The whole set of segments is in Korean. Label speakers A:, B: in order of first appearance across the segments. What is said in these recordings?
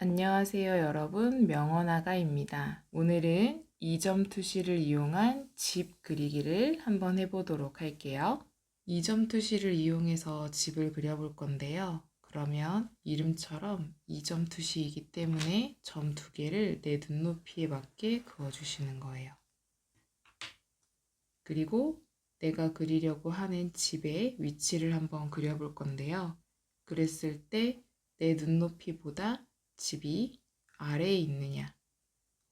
A: 안녕하세요, 여러분. 명언아가입니다. 오늘은 2점 투시를 이용한 집 그리기를 한번 해보도록 할게요. 2점 투시를 이용해서 집을 그려볼 건데요. 그러면 이름처럼 2점 투시이기 때문에 점 2개를 내 눈높이에 맞게 그어주시는 거예요. 그리고 내가 그리려고 하는 집의 위치를 한번 그려볼 건데요. 그랬을 때 내 눈높이보다 집이 아래에 있느냐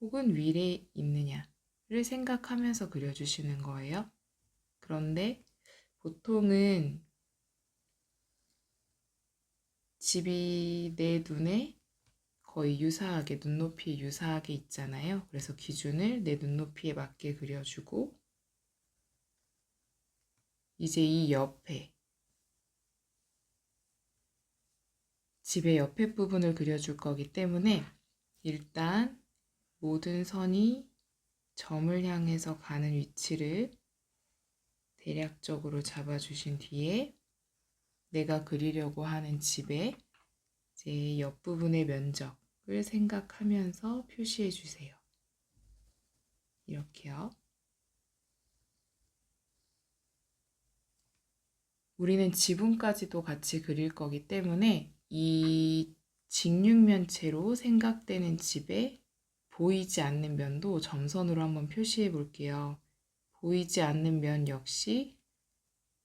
A: 혹은 위에 있느냐를 생각하면서 그려주시는 거예요. 그런데 보통은 집이 내 눈에 거의 유사하게, 눈높이에 유사하게 있잖아요. 그래서 기준을 내 눈높이에 맞게 그려주고, 이제 이 옆에, 집의 옆에 부분을 그려줄 거기 때문에 일단 모든 선이 점을 향해서 가는 위치를 대략적으로 잡아주신 뒤에 내가 그리려고 하는 집의 이제 옆부분의 면적을 생각하면서 표시해 주세요. 이렇게요. 우리는 지붕까지도 같이 그릴 거기 때문에 이 직육면체로 생각되는 집에 보이지 않는 면도 점선으로 한번 표시해 볼게요. 보이지 않는 면 역시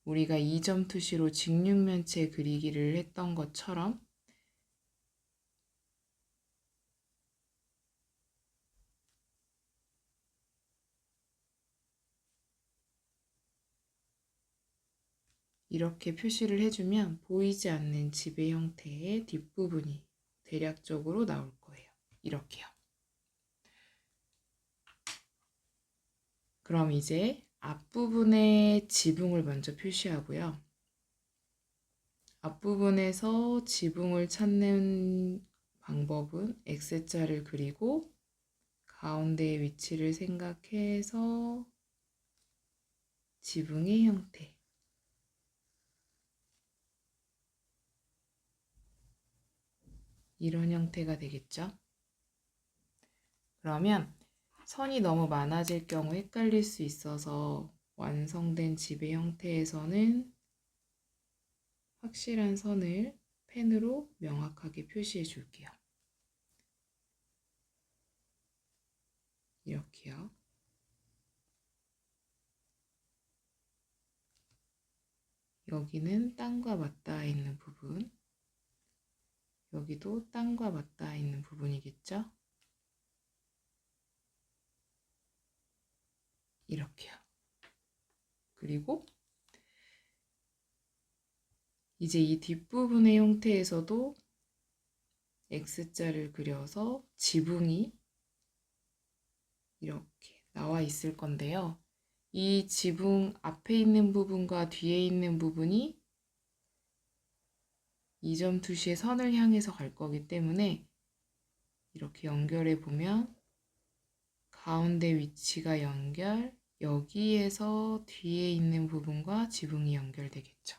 A: 우리가 2점 투시로 직육면체 그리기를 했던 것처럼 이렇게 표시를 해주면 보이지 않는 집의 형태의 뒷부분이 대략적으로 나올 거예요. 이렇게요. 그럼 이제 앞부분에 지붕을 먼저 표시하고요. 앞부분에서 지붕을 찾는 방법은 X자를 그리고 가운데의 위치를 생각해서 지붕의 형태, 이런 형태가 되겠죠? 그러면 선이 너무 많아질 경우 헷갈릴 수 있어서 완성된 집의 형태에서는 확실한 선을 펜으로 명확하게 표시해 줄게요. 이렇게요. 여기는 땅과 맞닿아 있는 부분, 여기도 땅과 맞닿아 있는 부분이겠죠? 이렇게요. 그리고 이제 이 뒷부분의 형태에서도 X자를 그려서 지붕이 이렇게 나와 있을 건데요. 이 지붕 앞에 있는 부분과 뒤에 있는 부분이 2점 투시의 선을 향해서 갈 거기 때문에 이렇게 연결해 보면 가운데 위치가 연결, 여기에서 뒤에 있는 부분과 지붕이 연결되겠죠.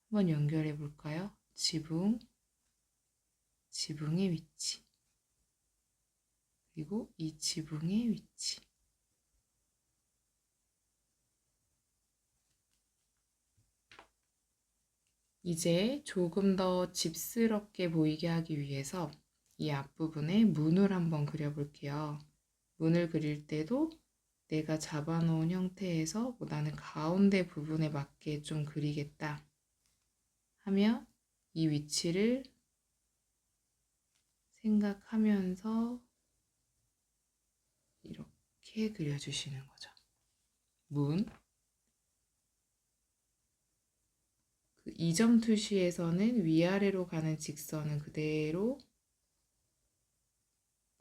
A: 한번 연결해 볼까요? 지붕, 지붕의 위치, 그리고 이 지붕의 위치. 이제 조금 더 집스럽게 보이게 하기 위해서 이 앞부분에 문을 한번 그려볼게요. 문을 그릴 때도 내가 잡아놓은 형태에서 나는 가운데 부분에 맞게 좀 그리겠다 하면 이 위치를 생각하면서 이렇게 그려주시는 거죠. 문. 그 2점 투시에서는 위아래로 가는 직선은 그대로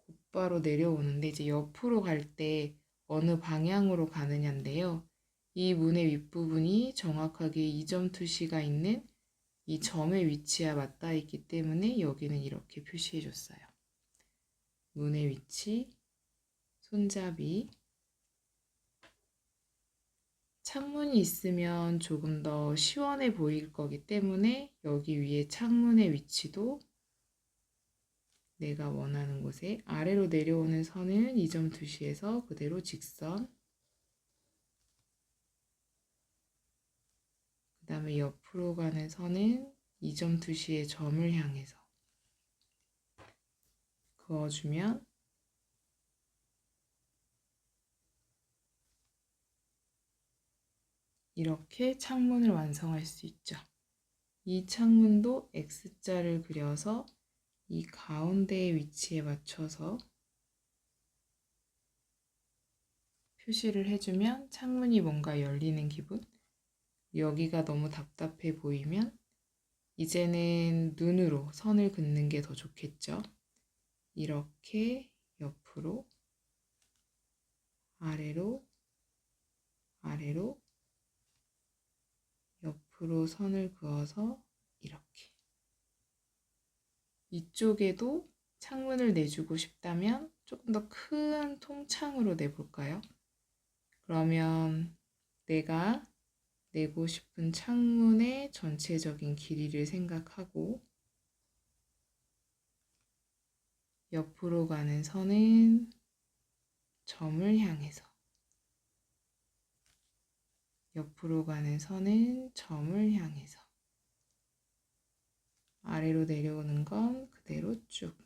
A: 곧바로 내려오는데 이제 옆으로 갈 때 어느 방향으로 가느냐인데요. 이 문의 윗부분이 정확하게 2점 투시가 있는 이 점의 위치와 맞닿아 있기 때문에 여기는 이렇게 표시해 줬어요. 문의 위치, 손잡이. 창문이 있으면 조금 더 시원해 보일 거기 때문에 여기 위에 창문의 위치도 내가 원하는 곳에 아래로 내려오는 선은 2점 투시에서 그대로 직선, 그 다음에 옆으로 가는 선은 2점 투시의 점을 향해서 그어주면 이렇게 창문을 완성할 수 있죠. 이 창문도 X자를 그려서 이 가운데의 위치에 맞춰서 표시를 해주면 창문이 뭔가 열리는 기분? 여기가 너무 답답해 보이면 이제는 눈으로 선을 긋는 게 더 좋겠죠. 이렇게 옆으로, 아래로, 아래로, 옆으로 선을 그어서 이렇게. 이쪽에도 창문을 내주고 싶다면 조금 더 큰 통창으로 내볼까요? 그러면 내가 내고 싶은 창문의 전체적인 길이를 생각하고 옆으로 가는 선은 점을 향해서, 옆으로 가는 선은 점을 향해서, 아래로 내려오는 건 그대로 쭉.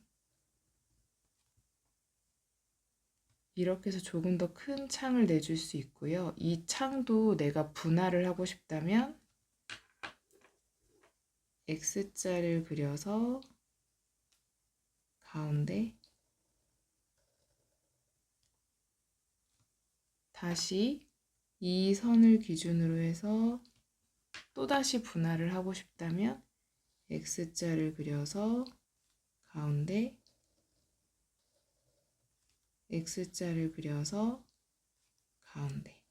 A: 이렇게 해서 조금 더 큰 창을 내줄 수 있고요. 이 창도 내가 분할을 하고 싶다면 X자를 그려서 가운데, 다시 이 선을 기준으로 해서 또다시 분할을 하고 싶다면 X자를 그려서 가운데, X자를 그려서 가운데.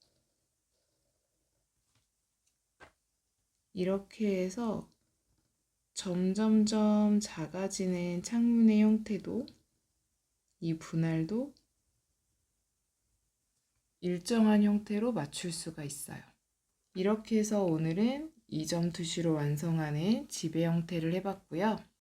A: 이렇게 해서 점점점 작아지는 창문의 형태도, 이 분할도 일정한 형태로 맞출 수가 있어요. 이렇게 해서 오늘은 2점 투시로 완성하는 집의 형태를 해봤고요.